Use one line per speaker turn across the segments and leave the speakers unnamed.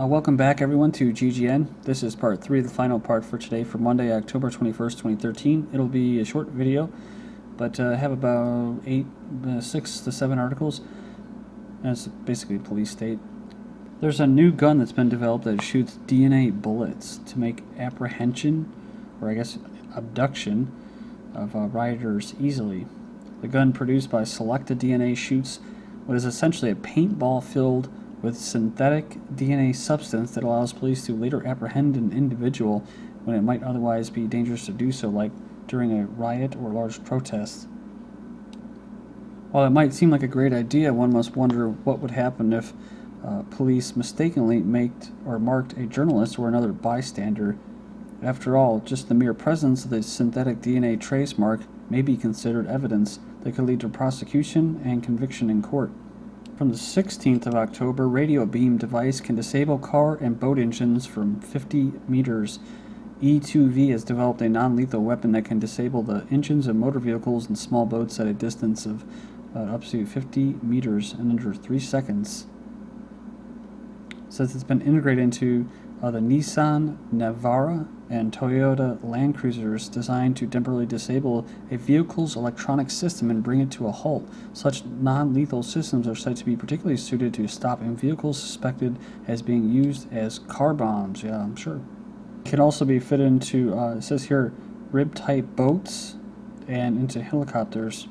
Welcome back, everyone, to GGN. This is part 3 of the final part for today for Monday, October 21st, 2013. It'll be a short video, but I have about 6 to 7 articles. That's basically police state. There's a new gun that's been developed that shoots DNA bullets to make apprehension, or I guess abduction, of rioters easily. The gun produced by Selecta DNA shoots what is essentially a paintball filled with synthetic DNA substance that allows police to later apprehend an individual when it might otherwise be dangerous to do so, like during a riot or large protest. While it might seem like a great idea, one must wonder what would happen if police mistakenly marked a journalist or another bystander. After all, just the mere presence of the synthetic DNA trace mark may be considered evidence that could lead to prosecution and conviction in court. From the 16th of October, radio beam device can disable car and boat engines from 50 meters. E2V has developed a non-lethal weapon that can disable the engines of motor vehicles and small boats at a distance of up to 50 meters in under 3 seconds. It says it's been integrated into the Nissan Navara and Toyota Land Cruisers, designed to temporarily disable a vehicle's electronic system and bring it to a halt. Such non-lethal systems are said to be particularly suited to stopping vehicles suspected as being used as car bombs. Yeah, I'm sure. It can also be fitted into, it says here, rib-type boats and into helicopters.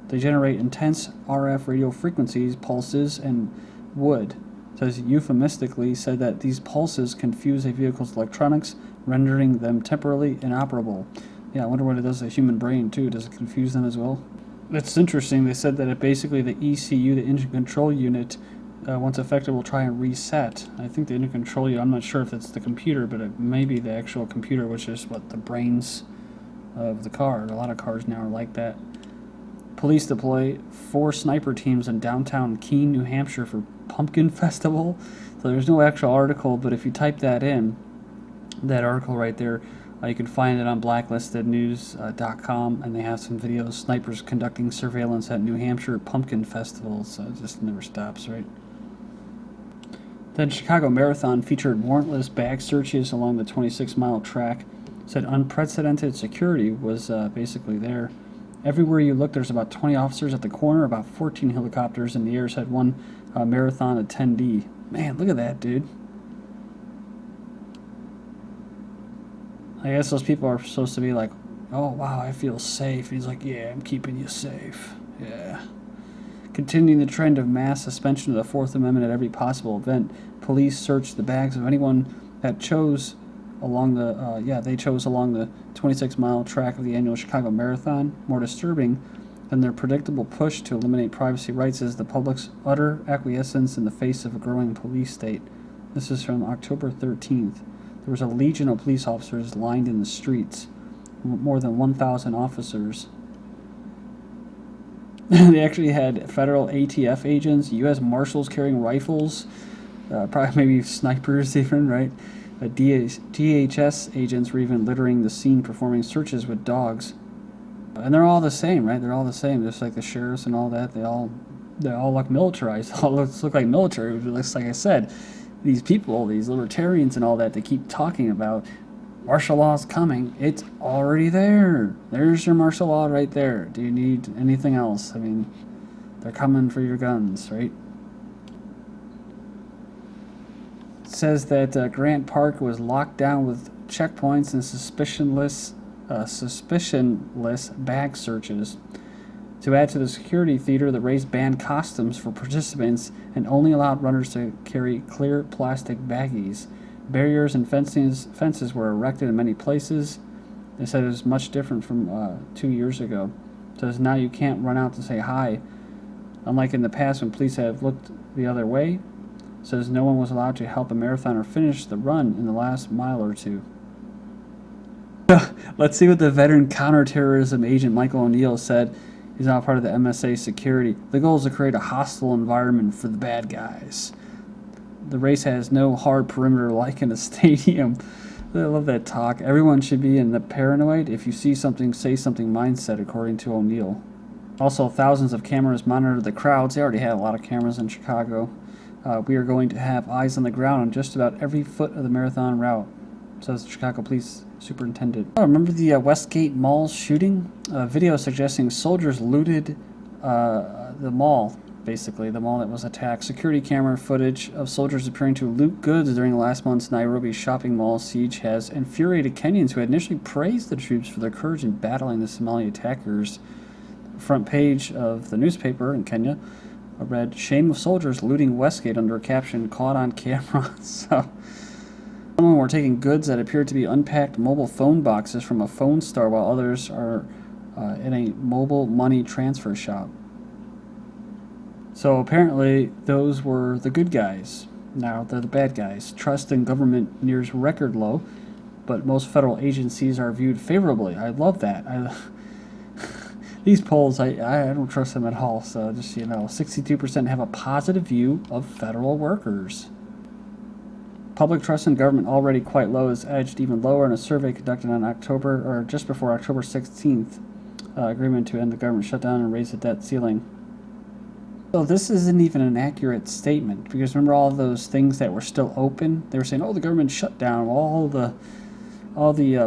They generate intense RF radio frequencies, pulses, and would. Says euphemistically said that these pulses confuse a vehicle's electronics, rendering them temporarily inoperable. Yeah, I wonder what it does to the human brain too. Does it confuse them as well? It's interesting. They said that basically the ECU, the engine control unit, once affected, will try and reset. I think the engine control unit, I'm not sure if it's the computer, but it may be the actual computer, which is what the brains of the car. A lot of cars now are like that. Police deploy 4 sniper teams in downtown Keene, New Hampshire for Pumpkin Festival. So there's no actual article, but if you type that in, that article right there, you can find it on blacklistednews.com, and they have some videos. Snipers conducting surveillance at New Hampshire Pumpkin Festival, so it just never stops, right? Then Chicago Marathon featured warrantless bag searches along the 26-mile track. Said unprecedented security was basically there. Everywhere you look, there's about 20 officers at the corner, about 14 helicopters in the air, said one marathon attendee. Man, look at that, dude. I guess those people are supposed to be like, oh, wow, I feel safe. He's like, yeah, I'm keeping you safe. Yeah. Continuing the trend of mass suspension of the Fourth Amendment at every possible event, police searched the bags of anyone that chose along the 26-mile track of the annual Chicago Marathon. More disturbing than their predictable push to eliminate privacy rights is the public's utter acquiescence in the face of a growing police state. This is from October 13th. There was a legion of police officers lined in the streets, more than 1,000 officers. They actually had federal ATF agents, U.S. Marshals carrying rifles, probably maybe snipers even, right? DHS agents were even littering the scene, performing searches with dogs. And they're all the same, right? They're all the same, just like the sheriffs and all that. They all look militarized. They all look like military. It looks like I said, these people, these libertarians and all that, they keep talking about martial law's coming. It's already there. There's your martial law right there. Do you need anything else? I mean, they're coming for your guns, right? It says that Grant Park was locked down with checkpoints and suspicionless bag searches. To add to the security theater, the race banned costumes for participants and only allowed runners to carry clear plastic baggies. Barriers and fences were erected in many places. They said it was much different from 2 years ago. It says now you can't run out to say hi. Unlike in the past when police have looked the other way, it says no one was allowed to help a marathoner finish the run in the last mile or two. Let's see what the veteran counterterrorism agent Michael O'Neill said. He's now part of the MSA security. The goal is to create a hostile environment for the bad guys. The race has no hard perimeter like in a stadium. I love that talk. Everyone should be in the paranoid, if you see something, say something mindset, according to O'Neill. Also, thousands of cameras monitor the crowds. They already had a lot of cameras in Chicago. We are going to have eyes on the ground on just about every foot of the marathon route, says the Chicago Police Superintendent. Oh, remember the Westgate Mall shooting? A video suggesting soldiers looted the mall, basically, the mall that was attacked. Security camera footage of soldiers appearing to loot goods during last month's Nairobi shopping mall siege has infuriated Kenyans who had initially praised the troops for their courage in battling the Somali attackers. The front page of the newspaper in Kenya read, "Shame of soldiers looting Westgate," under a caption, "Caught on camera." So, some were taking goods that appeared to be unpacked mobile phone boxes from a phone store, while others are in a mobile money transfer shop. So apparently those were the good guys. Now they're the bad guys. Trust in government nears record low, but most federal agencies are viewed favorably. I love that. These polls, I don't trust them at all. So just, 62% have a positive view of federal workers. Public trust in government, already quite low, is edged even lower in a survey conducted on just before October 16th. Agreement to end the government shutdown and raise the debt ceiling. So this isn't even an accurate statement, because remember all those things that were still open? They were saying, "Oh, the government shut down all the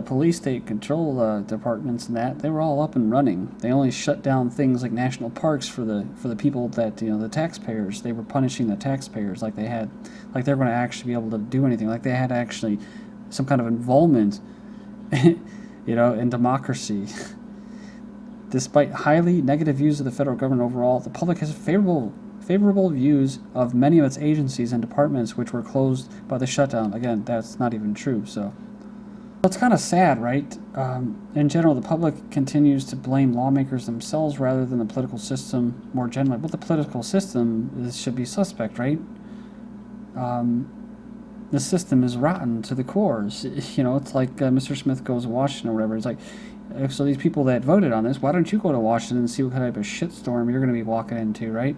police state control departments and that. They were all up and running. They only shut down things like national parks for the people that the taxpayers. They were punishing the taxpayers like they're going to actually be able to do anything. Like they had actually some kind of involvement, in democracy." Despite highly negative views of the federal government overall, the public has favorable views of many of its agencies and departments which were closed by the shutdown. Again, that's not even true. So it's kind of sad, right? In general, the public continues to blame lawmakers themselves rather than the political system more generally. But the political system should be suspect, right? The system is rotten to the core. It's like Mr. Smith Goes to Washington or whatever. It's like, so these people that voted on this, why don't you go to Washington and see what kind of a shitstorm you're going to be walking into, right?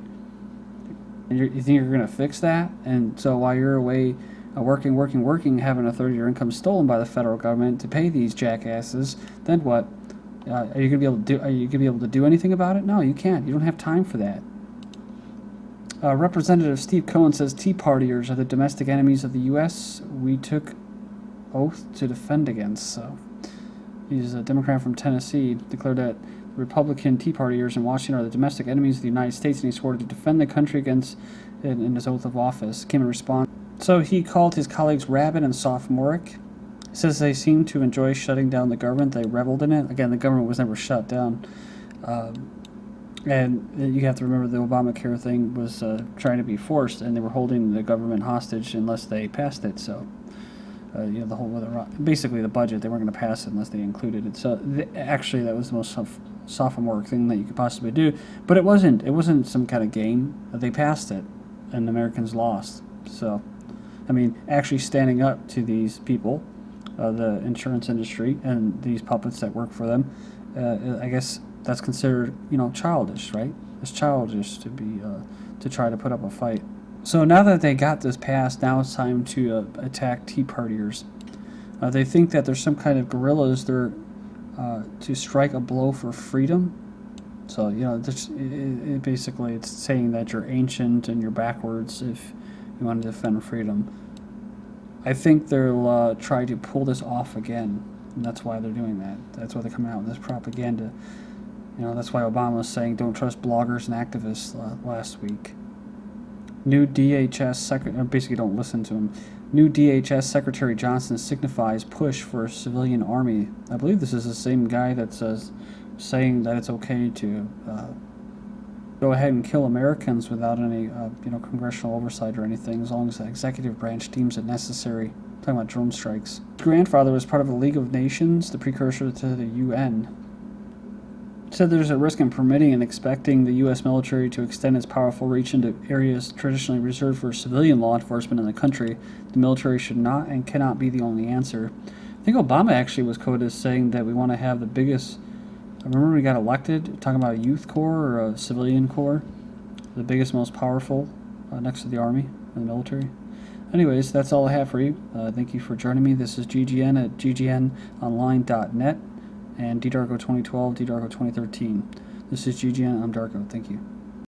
And you think you're going to fix that? And so while you're away working, having a third of your income stolen by the federal government to pay these jackasses, then what? Are you going to be able to do anything about it? No, you can't. You don't have time for that. Representative Steve Cohen says Tea Partiers are the domestic enemies of the U.S. we took oath to defend against. So he's a Democrat from Tennessee, declared that Republican Tea Partiers in Washington are the domestic enemies of the United States, and he swore to defend the country against it in his oath of office. Came in response. So he called his colleagues rabid and sophomoric. He says they seem to enjoy shutting down the government. They reveled in it. Again, the government was never shut down. And you have to remember the Obamacare thing was trying to be forced, and they were holding the government hostage unless they passed it. So, basically the budget, they weren't going to pass it unless they included it. So, actually, that was the most sophomoric thing that you could possibly do. But it wasn't. It wasn't some kind of game. They passed it, and Americans lost. So, actually standing up to these people, the insurance industry, and these puppets that work for them, I guess that's considered, childish, right? It's childish to try to put up a fight. So now that they got this passed, now it's time to attack Tea Partiers. They think that there's some kind of guerrillas there to strike a blow for freedom. So, basically it's saying that you're ancient and you're backwards if you want to defend freedom. I think they'll try to pull this off again, and that's why they're doing that. That's why they're coming out with this propaganda. That's why Obama was saying don't trust bloggers and activists last week. New DHS Secretary, basically don't listen to him. New DHS Secretary Johnson signifies push for a civilian army. I believe this is the same guy that's saying that it's okay to go ahead and kill Americans without any congressional oversight or anything, as long as the executive branch deems it necessary. I'm talking about drone strikes. His grandfather was part of the League of Nations, the precursor to the UN. Said there's a risk in permitting and expecting the U.S. military to extend its powerful reach into areas traditionally reserved for civilian law enforcement in the country. The military should not and cannot be the only answer. I think Obama actually was quoted as saying that we want to have the biggest, I remember when he got elected, talking about a youth corps or a civilian corps, the biggest, most powerful next to the Army and the military. Anyways, that's all I have for you. Thank you for joining me. This is GGN at ggnonline.net. and DDarko 2012, DDarko 2013. This is GGN. I'm Darko. Thank you.